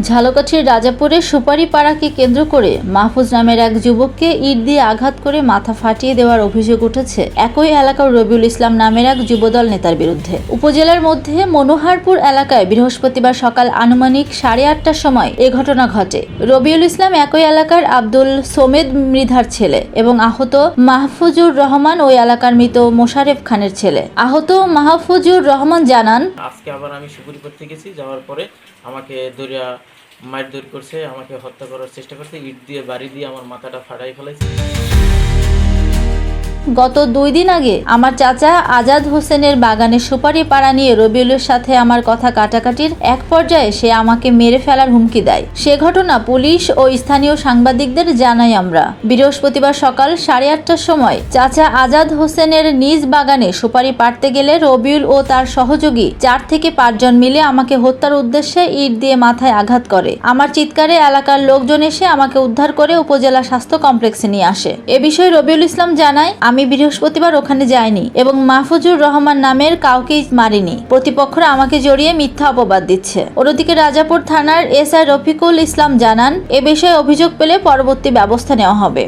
ঝালকাঠির রাজাপুরে সুপারি পাড়াকে কেন্দ্র করে মাহফুজ নামের এক যুবককে ইট দিয়ে আঘাত করে মাথা ফাটিয়ে দেওয়ার অভিযোগ উঠেছে একই এলাকার রবিউল ইসলাম নামের এক যুবদল নেতার বিরুদ্ধে। উপজেলার মধ্যে মনোহারপুর এলাকায় বৃহস্পতিবার সকাল আনুমানিক 8:30টার সময় এ ঘটনা ঘটে। রবিউল ইসলাম একই এলাকার আব্দুল সোমেদ মৃধার ছেলে এবং আহত মাহফুজুর রহমান ওই এলাকার মৃত মোশারেফ খানের ছেলে। আহত মাহফুজুর রহমান জানান, আজকে আবার আমি সুপুরি করতে গেছি, যাওয়ার পরে আমাকে দরিয়া মারধর করছে, আমাকে হত্যা করার চেষ্টা করছে, ইট দিয়ে বাড়ি দিয়ে আমার মাথাটা ফাটাই ফেলাইছে। গত 2 দিন আগে আমার চাচা আজাদ হোসেনের বাগানে সুপারি পাড়া নিয়ে রবিউলের সাথে আমার কথা কাটাকাটির এক পর্যায়ে সে আমাকে মেরে ফেলার হুমকি দেয়। সে ঘটনা পুলিশ ও স্থানীয় সাংবাদিকদের জানাই আমরা। বৃহস্পতিবার সকাল 8:30টার সময় চাচা আজাদ হোসেনের নিজ বাগানে সুপারি পাড়তে গেলে রবিউল ও তার সহযোগী 4 থেকে 5 জন মিলে আমাকে হত্যার উদ্দেশ্যে ইট দিয়ে মাথায় আঘাত করে। আমার চিৎকারে এলাকার লোকজন এসে আমাকে উদ্ধার করে উপজেলা স্বাস্থ্য কমপ্লেক্সে নিয়ে আসে। এ বিষয়ে রবিউল ইসলাম জানায়, আমি বৃহস্পতিবার ওখানে যাইনি এবং মাহফুজুর রহমান নামের কাউকেই মারিনি। প্রতিপক্ষরা আমাকে জড়িয়ে মিথ্যা অপবাদ দিচ্ছে। অন্যদিকে রাজাপুর থানার এসআই রফিকুল ইসলাম জানান, এ বিষয়ে অভিযোগ পেলে পরবর্তী ব্যবস্থা নেওয়া হবে।